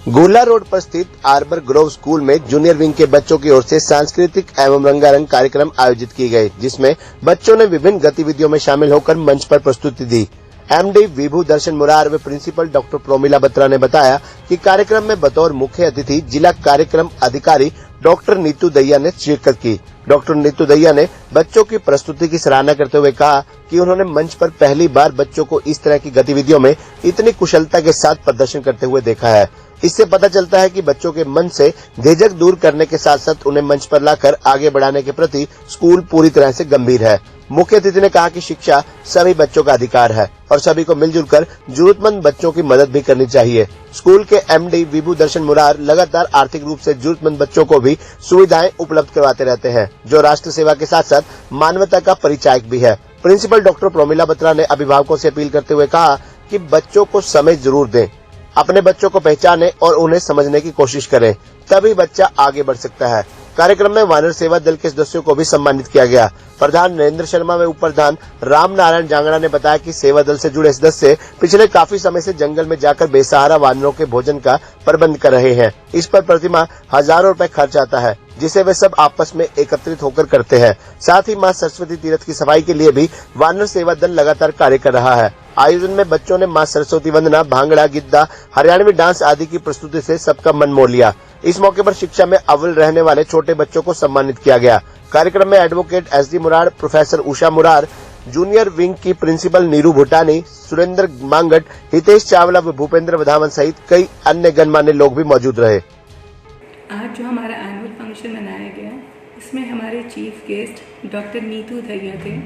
गोला रोड पर स्थित आर्बर ग्रोव स्कूल में जूनियर विंग के बच्चों की ओर से सांस्कृतिक एवं रंगारंग कार्यक्रम आयोजित की गई, जिसमें बच्चों ने विभिन्न गतिविधियों में शामिल होकर मंच पर प्रस्तुति दी। एमडी विभू दर्शन मुरार व प्रिंसिपल डॉक्टर प्रोमिला बत्रा ने बताया कि कार्यक्रम में बतौर मुख्य अतिथि जिला कार्यक्रम अधिकारी डॉक्टर नीतू दहिया ने शिरकत की। डॉक्टर नीतू दहिया ने बच्चों की प्रस्तुति की सराहना करते हुए कहा कि उन्होंने मंच पर पहली बार बच्चों को इस तरह की गतिविधियों में इतनी कुशलता के साथ प्रदर्शन करते हुए देखा है। इससे पता चलता है कि बच्चों के मन से झिझक दूर करने के साथ साथ उन्हें मंच पर लाकर आगे बढ़ाने के प्रति स्कूल पूरी तरह से गंभीर है। मुख्य अतिथि ने कहा कि शिक्षा सभी बच्चों का अधिकार है और सभी को मिलजुल कर जरूरतमंद बच्चों की मदद भी करनी चाहिए। स्कूल के एमडी विभू दर्शन मुरार लगातार आर्थिक रूप से जरूरतमंद बच्चों को भी सुविधाएं उपलब्ध करवाते रहते हैं, जो राष्ट्र सेवा के साथ साथ मानवता का परिचायक भी है। प्रिंसिपल डॉक्टर प्रोमिला बत्रा ने अभिभावकों से अपील करते हुए कहा कि बच्चों को समय जरूर दें, अपने बच्चों को पहचानें और उन्हें समझने की कोशिश करें, तभी बच्चा आगे बढ़ सकता है। कार्यक्रम में वानर सेवा दल के सदस्यों को भी सम्मानित किया गया। प्रधान नरेंद्र शर्मा व उप प्रधान राम नारायण जांगड़ा ने बताया कि सेवा दल से जुड़े सदस्य पिछले काफी समय से जंगल में जाकर बेसहारा वानरों के भोजन का प्रबंध कर रहे हैं। इस पर प्रतिमाह हजारों रुपए खर्च आता है, जिसे वे सब आपस में एकत्रित होकर करते हैं। साथ ही मां सरस्वती तीर्थ की सफाई के लिए भी वानर सेवा दल लगातार कार्य कर रहा है। आयोजन में बच्चों ने मां सरस्वती वंदना, भांगड़ा, गिद्दा, हरियाणवी डांस आदि की प्रस्तुति से सबका मन मोह लिया। इस मौके पर शिक्षा में अव्वल रहने वाले छोटे बच्चों को सम्मानित किया गया। कार्यक्रम में advocate SD Murar, professor Usha Murar, junior wing की प्रिंसिपल नीरू भूटानी, सुरेंद्र मांगट, हितेश चावला व भूपेंद्र वधावन सहित कई अन्य गणमान्य लोग भी मौजूद रहे। आज जो हमारा एनुअल फंक्शन मनाया गया, इसमें हमारे chief guest doctor Neetu Dahiya थे,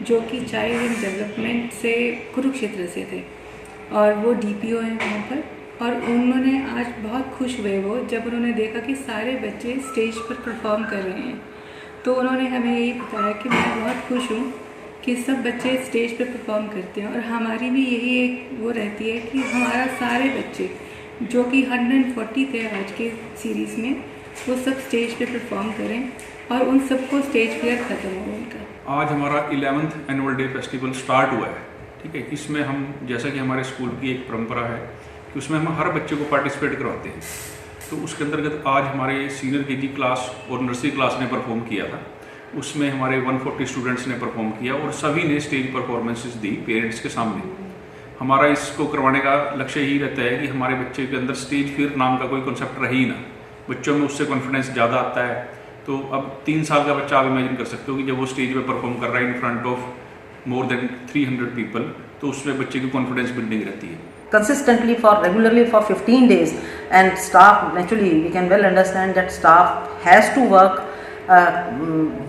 जो कि चाइल्ड एंड डेवलपमेंट से कुरुक्षेत्र से थे और वो डीपीओ हैं वहाँ पर। और उन्होंने आज बहुत खुश हुए वो जब उन्होंने देखा कि सारे बच्चे स्टेज पर परफॉर्म कर रहे हैं। तो उन्होंने हमें यही बताया कि मैं बहुत खुश हूँ कि सब बच्चे स्टेज पर परफॉर्म करते हैं और हमारी भी यही एक वो रहती है कि हमारा सारे बच्चे जो कि 140 थे आज के सीरीज़ में, वो सब स्टेज पे परफॉर्म करें और उन सबको स्टेज फियर खत्म हो उनका। आज हमारा 11th annual day festival start हुआ है, ठीक है। इसमें हम, जैसा कि हमारे स्कूल की एक परंपरा है कि उसमें हम हर बच्चे को पार्टिसिपेट करवाते हैं, तो उसके अंतर्गत आज हमारे सीनियर केजी क्लास और नर्सरी क्लास ने परफॉर्म किया था। उसमें हमारे 140 स्टूडेंट्स ने परफॉर्म किया और सभी ने स्टेज परफॉर्मेंसेस दी पेरेंट्स के सामने। हमारा इसको करवाने का लक्ष्य यही रहता है कि हमारे बच्चे के अंदर स्टेज फियर नाम का कोई कॉन्सेप्ट रहे ही ना, बच्चों में उससे कॉन्फिडेंस ज़्यादा आता है। तो अब 3 साल का बच्चा आप इमेजिन कर सकते हो कि जब वो स्टेज पे परफॉर्म कर रहा है in front of more than 300 people, तो उसमें बच्चे की कॉन्फिडेंस बिल्डिंग रहती है। Consistently regularly for 15 days, and staff, naturally we can well understand that staff has to work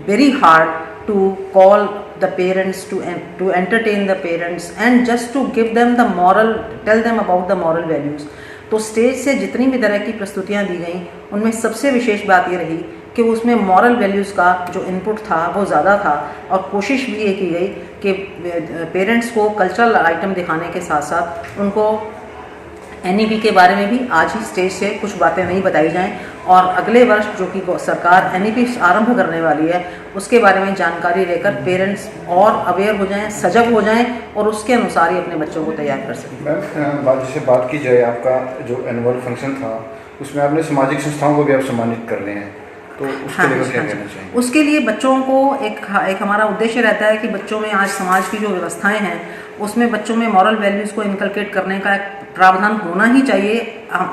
very hard to call the parents, to entertain the parents and just to give them the moral, tell them about the moral values. तो stage से जितनी भी तरह की प्रस्तुतियाँ दी गई, उनमें सबसे विशेष बात ये रही कि उसमें मॉरल वैल्यूज़ का जो इनपुट था वो ज़्यादा था और कोशिश भी ये की गई कि पेरेंट्स को कल्चरल आइटम दिखाने के साथ साथ उनको एनईपी के बारे में भी आज ही स्टेज से कुछ बातें नहीं बताई जाएं और अगले वर्ष जो कि सरकार एनईपी आरंभ करने वाली है उसके बारे में जानकारी लेकर पेरेंट्स और अवेयर हो जाएं, सजग हो जाएं और उसके अनुसार ही अपने बच्चों को तैयार कर सकें। मैम, जैसे बात की जाए, आपका जो एनुअल फंक्शन था उसमें आपने सामाजिक संस्थाओं को भी आप सम्मानित कर रहे हैं, तो उसके लिए क्या कहना चाहिए? उसके लिए बच्चों को एक हमारा उद्देश्य रहता है कि बच्चों में आज समाज की जो व्यवस्थाएं हैं उसमें बच्चों में मॉरल वैल्यूज़ को इनकलकेट करने का एक प्रावधान होना ही चाहिए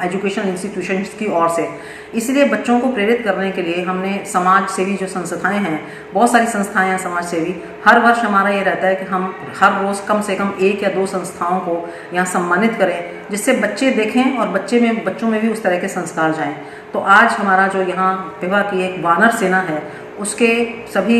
एजुकेशन इंस्टीट्यूशंस की ओर से। इसलिए बच्चों को प्रेरित करने के लिए हमने समाज सेवी जो संस्थाएं हैं, बहुत सारी संस्थाएं हैं समाज सेवी, हर वर्ष हमारा ये रहता है कि हम हर रोज़ कम से कम 1 या 2 संस्थाओं को यहाँ सम्मानित करें, जिससे बच्चे देखें और बच्चों में भी उस तरह के संस्कार जाएं। तो आज हमारा जो यहाँ विभा की एक वानर सेना है उसके सभी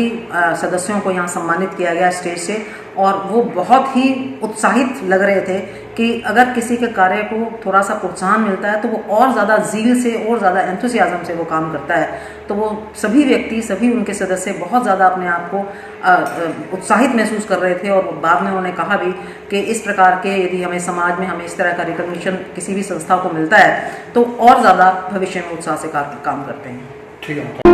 सदस्यों को यहाँ सम्मानित किया गया स्टेज से और वो बहुत ही उत्साहित लग रहे थे कि अगर किसी के कार्य को थोड़ा सा प्रोत्साहन मिलता है तो वो और ज़्यादा ज़ील से और ज़्यादा एंथुसियाज्म से वो काम करता है। तो वो सभी व्यक्ति, सभी उनके सदस्य बहुत ज़्यादा अपने आप को उत्साहित महसूस कर रहे थे और बाद में उन्होंने कहा भी कि इस प्रकार के यदि हमें समाज में हमें इस तरह का रिकॉग्निशन किसी भी संस्था को मिलता है तो और ज़्यादा भविष्य में उत्साह से काम करते हैं। ठीक है।